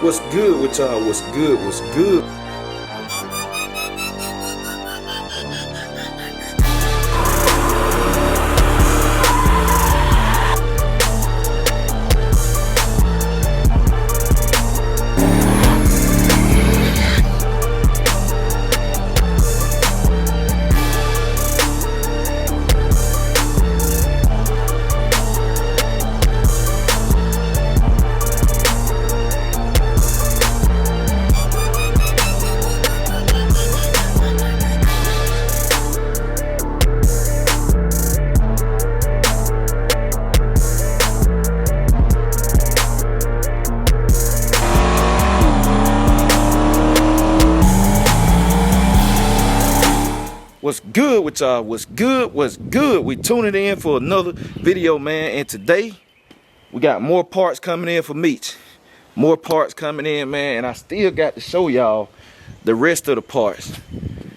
What's good with y'all? What's good? What's good? What's good with y'all? What's good? What's good? We tuning in for another video, man. And today we got more parts coming in for Meech. More parts coming in, man. And I still got to show y'all the rest of the parts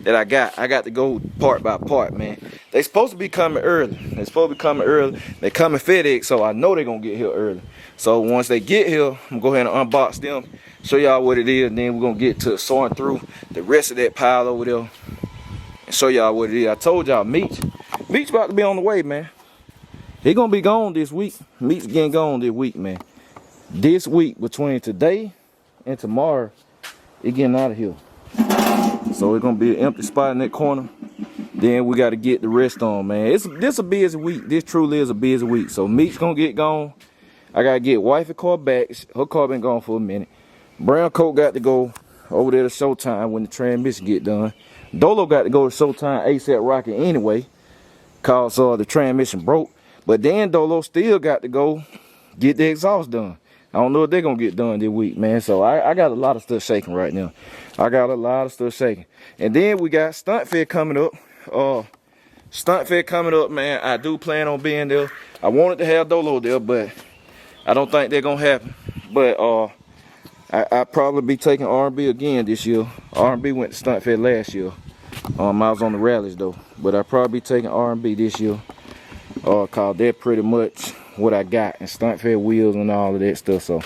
that I got. I got to go part by part, man. They supposed to be coming early. They supposed to be coming early. They coming FedEx, so I know they're gonna get here early. So once they get here, I'm gonna go ahead and unbox them, show y'all what it is, and then we're gonna get to sorting through the rest of that pile over there. Show y'all what it is. I told y'all Meech about to be on the way, man. He gonna be gone this week. Meech getting gone this week, man. This week, between today and tomorrow, it getting out of here. So it's gonna be an empty spot in that corner. Then we gotta get the rest on, man. This a busy week. This truly is a busy week. So Meech gonna get gone. I gotta get wifey car back. Her car been gone for a minute. Brown coat got to go over there to Showtime when the transmission get done. Dolo got to go to Showtime ASAP Rocket anyway, cause the transmission broke. But then Dolo still got to go get the exhaust done. I don't know if they're gonna get done this week, man. So I got a lot of stuff shaking right now. I got a lot of stuff shaking. And then we got Stunt Fair coming up. Stunt Fair coming up, man. I do plan on being there. I wanted to have Dolo there, but I don't think they're gonna happen. But I'll probably be taking R&B again this year. R&B went to Stunt Fair last year. I was on the rallies though, but I'll probably be taking R&B this year. Cause they're pretty much what I got, and Stunt Fair wheels and all of that stuff. So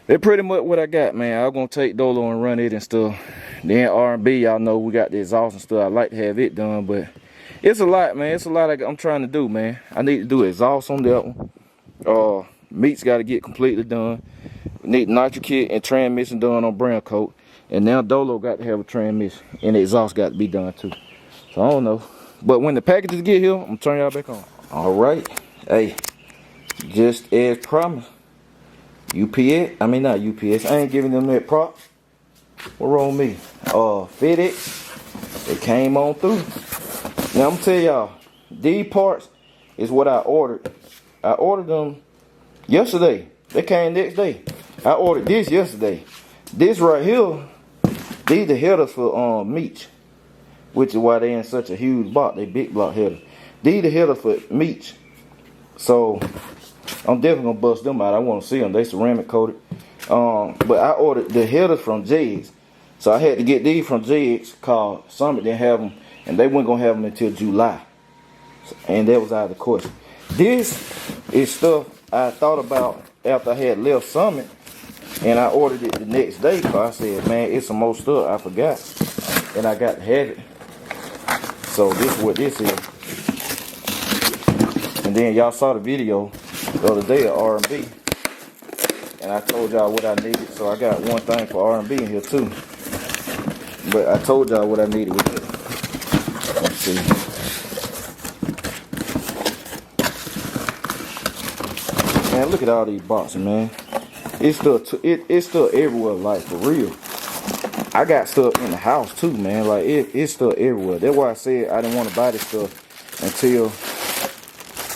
they're pretty much what I got, man. I'm gonna take Dolo and run it and stuff. Then R&B, y'all know we got the exhaust and stuff. I like to have it done, but it's a lot, man. It's a lot I'm trying to do, man. I need to do exhaust on that one. Meat's got to get completely done. We need nitro kit and transmission done on brown coat. And now Dolo got to have a transmission. And the exhaust got to be done too. So I don't know. But when the packages get here, I'm going to turn y'all back on. Alright. Hey. Just as promised. UPS. I mean not UPS. I ain't giving them that prop. What wrong with me? FedEx. It came on through. Now I'm going to tell y'all. These parts is what I ordered. I ordered them yesterday. They came next day. I ordered this yesterday. This right here, these the headers for Meech, which is why they in such a huge box. They big block headers. These the headers for Meech. So I'm definitely gonna bust them out. I want to see them. They ceramic coated. But I ordered the headers from J's. So I had to get these from J's. Cause Summit didn't have them, and they weren't gonna have them until July. And that was out of the question. This is stuff I thought about after I had left Summit, and I ordered it the next day. Cause I said, man, it's some more stuff I forgot, and I got to have it. So this is what this is. And then y'all saw the video the other day of R&B, and I told y'all what I needed. So I got one thing for R&B in here too. But I told y'all what I needed with it. Let's see. Man, look at all these boxes, man. It's still everywhere, like for real. I got stuff in the house too, man. Like it's still everywhere. That's why I said I didn't want to buy this stuff until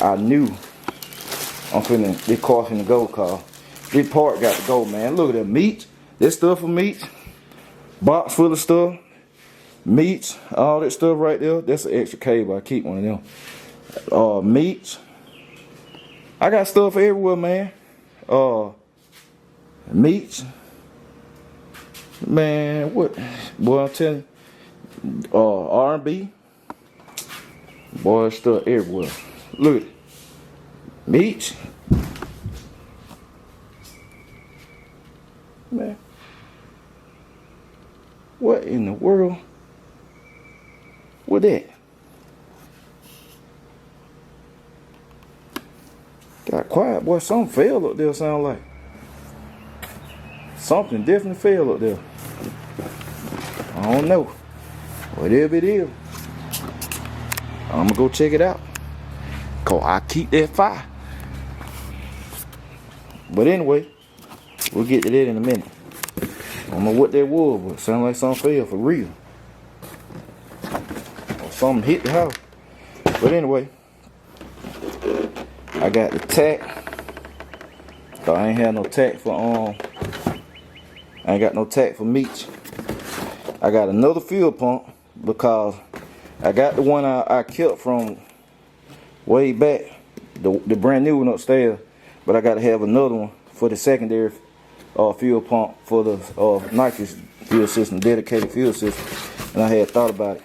I knew this car finna go. Cause this part got to go, man. Look at that Meech. This stuff for Meech. Box full of stuff. Meech, all that stuff right there. That's an extra cable. I keep one of them. Meech. I got stuff everywhere, man. Meech. Man, what? Boy, I'm telling you. R&B. Boy, stuff everywhere. Look at it. Meech. Man, what in the world? What that? Got quiet, boy. Something fell up there, sound like. Something definitely fell up there. I don't know. Whatever it is, I'm gonna go check it out. Cause I keep that fire. But anyway, we'll get to that in a minute. I don't know what that was, but it sounded like something fell for real. Or something hit the house. But anyway, I got the tack. Cause I ain't had no tack for I ain't got no tack for Meech. I got another fuel pump because I got the one I kept from way back, the brand new one upstairs, but I got to have another one for the secondary fuel pump for the nitrous fuel system, dedicated fuel system, and I had thought about it.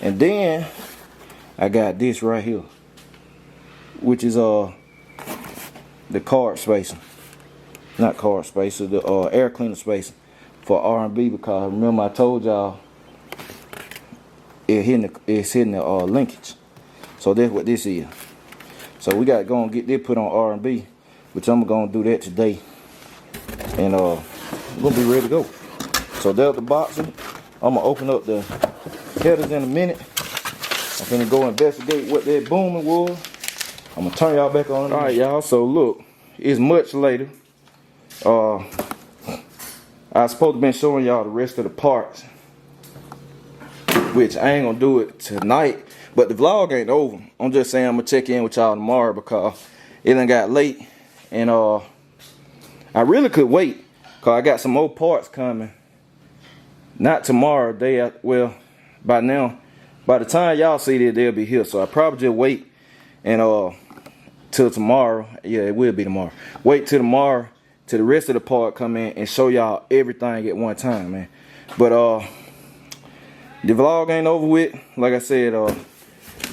And then I got this right here, which is the card spacer, not card spacer, the air cleaner spacer for R&B, because remember I told y'all it's hitting the linkage. So that's what this is. So we got to go and get this put on R&B, which I'm going to do that today. And we're going to be ready to go. So there's the boxing. I'm going to open up the headers in a minute. I'm going to go investigate what that booming was. I'm going to turn y'all back on. Alright, y'all. So look, it's much later. I was supposed to been showing y'all the rest of the parts, which I ain't gonna do it tonight, but the vlog ain't over. I'm just saying I'm gonna check in with y'all tomorrow because it done got late, and I really could wait because I got some more parts coming. Not tomorrow, well, by now, by the time y'all see this, they'll be here. So I probably just wait and till tomorrow. Yeah, it will be tomorrow. Wait till tomorrow till the rest of the part come in and show y'all everything at one time, man. But the vlog ain't over with. Like I said,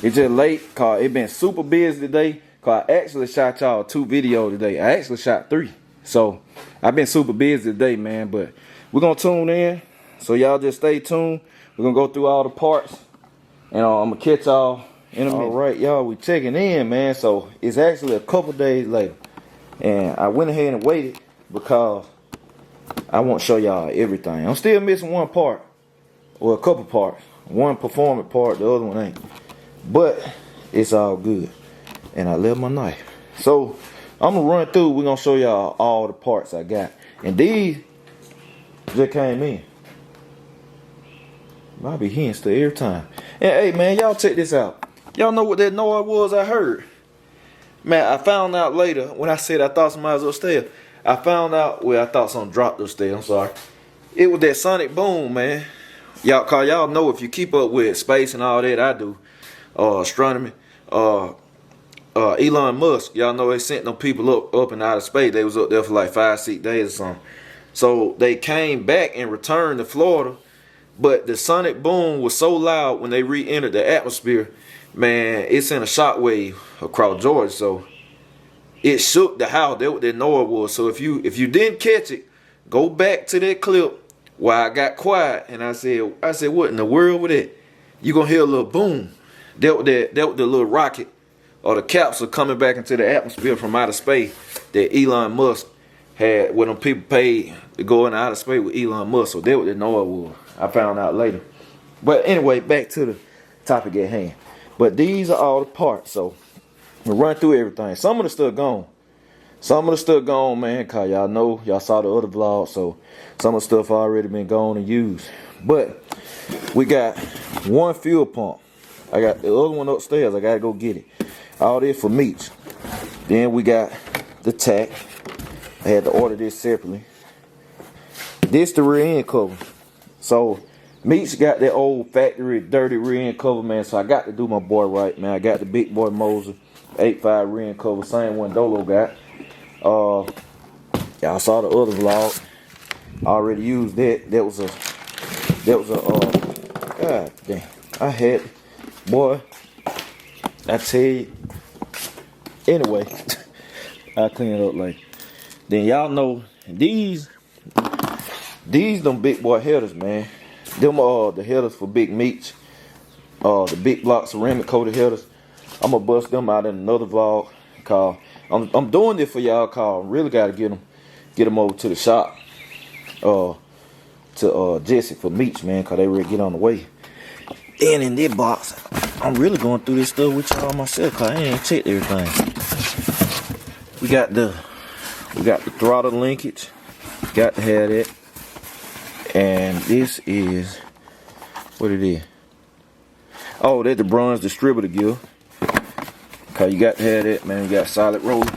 it's just late cause it been super busy today. Cause I actually shot y'all 2 videos today. I actually shot 3. So I've been super busy today, man. But we're gonna tune in. So y'all just stay tuned. We're gonna go through all the parts, and I'm gonna catch y'all in a minute. All right, y'all, we checking in, man. So it's actually a couple days later, and I went ahead and waited because I want to show y'all everything. I'm still missing one part, or a couple parts. One performance part, the other one ain't. But it's all good. And I left my knife. So I'm gonna run through. We're gonna show y'all all the parts I got. And these just came in. I'll be hearing stuff every time. And hey, man, y'all check this out. Y'all know what that noise was I heard? Man, I found out later when I said I thought somebody was upstairs. I found out, well, I thought something dropped upstairs. I'm sorry. It was that sonic boom, man. Y'all, cause y'all know if you keep up with space and all that, I do. Astronomy. Elon Musk, y'all know they sent them people up and out of space. They was up there for like 5-6 days or something. So they came back and returned to Florida. But the sonic boom was so loud when they re-entered the atmosphere, man, it sent a shockwave across Georgia. So it shook the house. That's what that noise was. So if you didn't catch it, go back to that clip where I got quiet and I said, what in the world with that? You gonna hear a little boom. That was the little rocket or the capsule coming back into the atmosphere from outer space that Elon Musk had, when them people paid to go into outer space with Elon Musk. So that what the noise was. I found out later. But anyway, back to the topic at hand. But these are all the parts. So we'll run through everything. Some of the stuff gone. Some of the stuff gone, man, cause y'all know, y'all saw the other vlog. So some of the stuff already been gone and used. But we got one fuel pump. I got the other one upstairs. I gotta go get it. All this for Meech. Then we got the tack. I had to order this separately. This the rear end cover. So Meech got that old factory dirty rear end cover, man. So I got to do my boy right, man. I got the big boy Moser 8.5 rear end cover, same one Dolo got. Y'all saw the other vlog. I already used that. That was a god damn. I had, boy, I tell you. Anyway, I'll clean it up later. Then y'all know these These them big boy headers, man. Them are the headers for Big Meech. The big block ceramic coated headers. I'm gonna bust them out in another vlog. Cause I'm doing this for y'all. Cause I really gotta get them over to the shop. To Jesse for Meech, man. Cause they ready to get on the way. And in this box, I'm really going through this stuff with y'all myself. Cause I ain't checked everything. We got the throttle linkage. Got to have that. And this is what it is. Oh, that's the bronze distributor gear. Cause you got to have that, man. You got solid roller.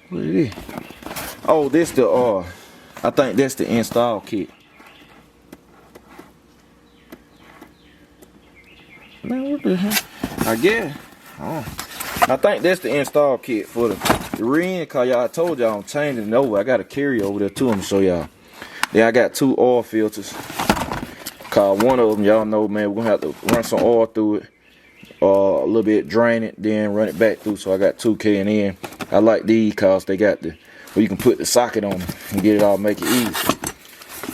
What it is? Oh, this the I think that's the install kit. Man, what the hell? I guess. I think that's the install kit for the rear end. Cause y'all, I told y'all I'm changing it over. I got a carry over there too. I'm gonna show y'all. Then I got 2 oil filters. Cause one of them, y'all know, man, we're gonna have to run some oil through it. A little bit, drain it, then run it back through. So I got 2 K&N. I like these cause they got the where you can put the socket on it and get it all, make it easy.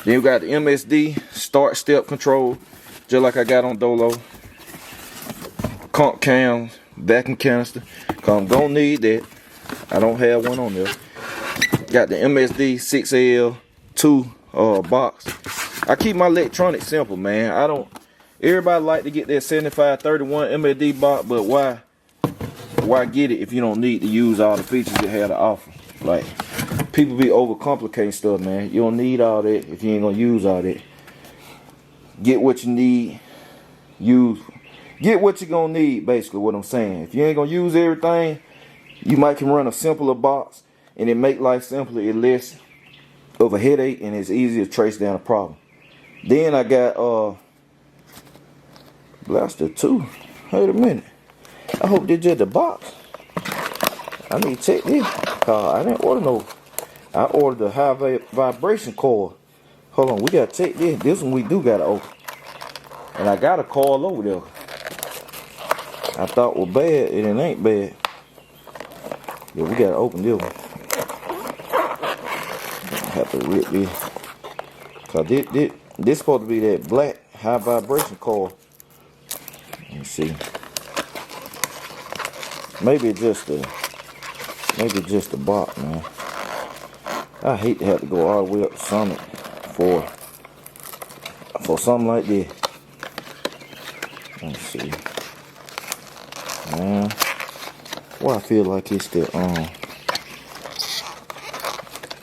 Then we got the MSD start step control, just like I got on Dolo. Conk cams, vacuum canister, cause I'm gonna need that. I don't have one on there. Got the MSD 6L2 box. I keep my electronics simple, man. I don't. Everybody like to get that 7531 MSD box, but why get it if you don't need to use all the features it have to offer? Like, people be overcomplicating stuff, man. You don't need all that if you ain't gonna use all that. Get what you need. Get what you're gonna need, basically what I'm saying. If you ain't gonna use everything, you might can run a simpler box and it make life simpler. It's less of a headache and it's easier to trace down a problem. Then I got Blaster 2. Wait a minute. I hope they just the box. I need to check this. I didn't order no. I ordered the high vibration coil. Hold on, we gotta check this. This one we do gotta open. And I got a coil over there. I thought was bad, and it ain't bad. Yeah, we gotta open this one. I have to rip this. Cause this supposed to be that black high vibration coil. Let me see. Maybe just the box, man. I hate to have to go all the way up to Summit for something like this. Let's see. Man, well, I feel like it's the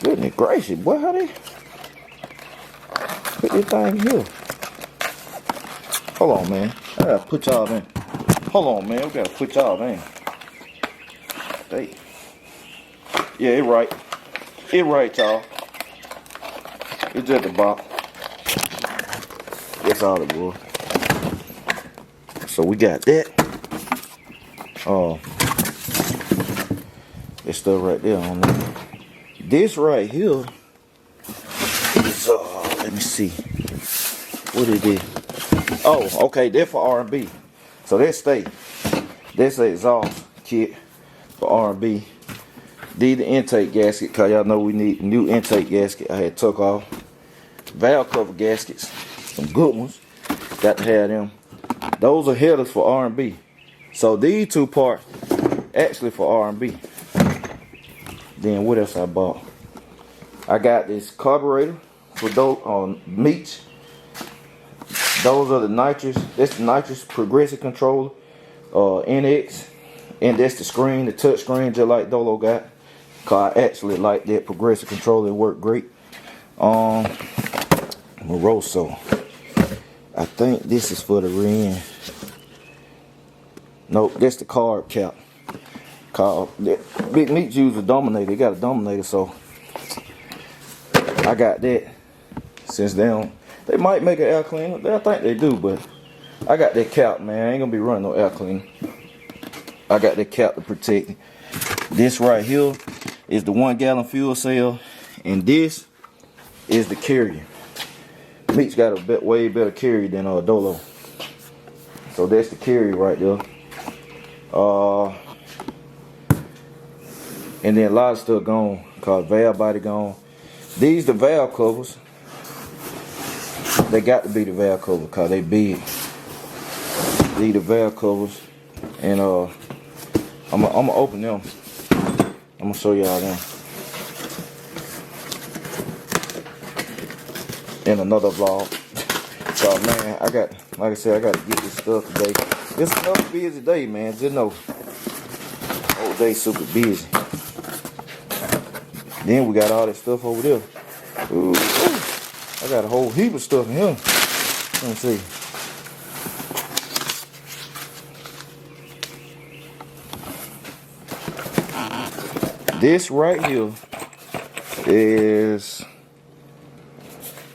goodness gracious, boy, how they put this thing here? Hold on, man. I gotta put y'all in. Hold on, man. We gotta put y'all in. Hey. Yeah, it right. It right, y'all. It's just the box. That's all it was. So we got that. This stuff right there on there. This right here is let me see. What it is? Oh, okay, they're for R&B. So that's the exhaust kit for R&B. These the intake gasket, cause y'all know we need a new intake gasket. I had took off. Valve cover gaskets, some good ones. Got to have them. Those are headers for R&B. So these 2 parts actually for R&B. Then what else I bought? I got this carburetor for those Meech. Those are the nitrous. That's the nitrous progressive controller, NX, and that's the screen, the touch screen, just like Dolo got. Cause I actually like that progressive controller. It worked great. Moroso. I think this is for the rear end. Nope, that's the carb cap. Big Meech used a dominator. They got a dominator, so I got that. Since they might make an air cleaner. I think they do, but I got that cap, man. I ain't gonna be running no air cleaner. I got that cap to protect it. This right here is the 1 gallon fuel cell, and this is the carrier. Meech got a way better carrier than Dolo. So that's the carrier right there. And then a lot of stuff gone, cause valve body gone. These the valve covers. They got to be the valve cover cause they big. These the valve covers. And I'm gonna open them. I'm gonna show y'all them in another vlog. So man, I got, like I said, I gotta get this stuff today. It's another busy day, man. Just know, whole day super busy. Then we got all that stuff over there. Ooh, I got a whole heap of stuff in here. Let me see. This right here is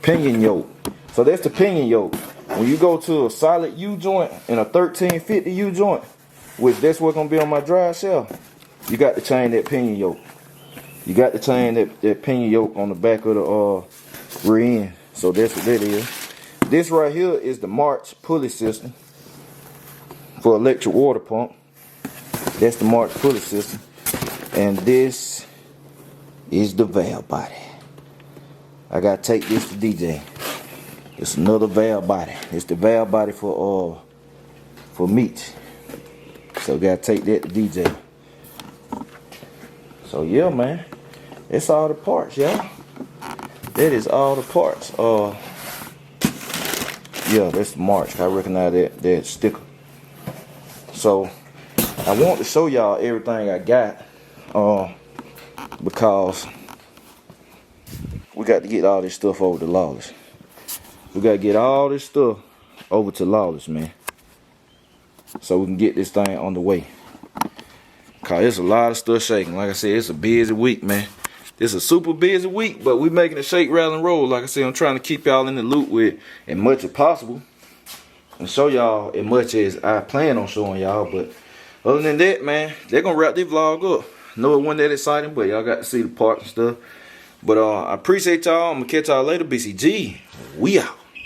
pinion yoke. So that's the pinion yoke. When you go to a solid U joint and a 1350 U joint, which that's what's gonna be on my drive shaft, you got to change that pinion yoke. You got to change that pinion yoke on the back of the rear end. So that's what that is. This right here is the March pulley system for electric water pump. That's the March pulley system. And this is the valve body. I gotta take this to DJ. It's another valve body. It's the valve body for Meech. So gotta take that to DJ. So yeah, man, it's all the parts, y'all. That is all the parts. Yeah, that's the March. I recognize that sticker. So I want to show y'all everything I got, because we got to get all this stuff over to Lawless. We got to get all this stuff over to Lawless, man, so we can get this thing on the way. Cause it's a lot of stuff shaking. Like I said, it's a busy week, man. It's a super busy week, but we making it shake, rattle, and roll. Like I said, I'm trying to keep y'all in the loop with as much as possible and show y'all as much as I plan on showing y'all. But other than that, man, they're gonna wrap this vlog up. Know it wasn't that exciting, but y'all got to see the parts and stuff. But I appreciate y'all. I'm gonna catch y'all later. BCG, we out.